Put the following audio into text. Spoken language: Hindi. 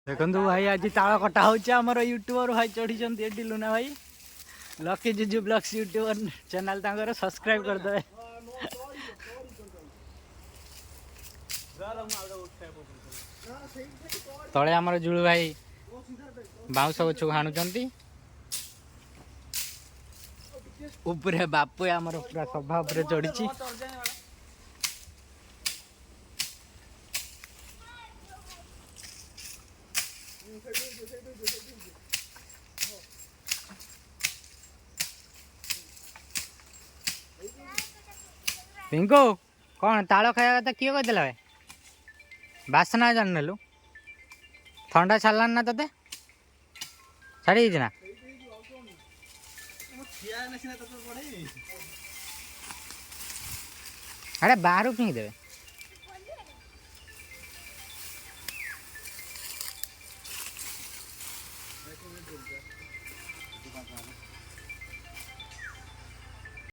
देखो भाई आज ताल कटा होमर यूट्यूबर भाई चढ़ी लुना भाई लकी जुजु ब्लॉग्स यूट्यूबर चैनल तांकर सब्सक्राइब कर दे। तले आमर जुलू भाई बाउंस गछ हाणुचंती ऊपर बापू आमर पूरा सभा ऊपर चढ़ी। पिंकू कौन ताल खाया कथा किए कहला भाई बासना जान नेलु ठंडा छाड़लान ना तते छाड़ी ना अरे बाहर फिंग देवे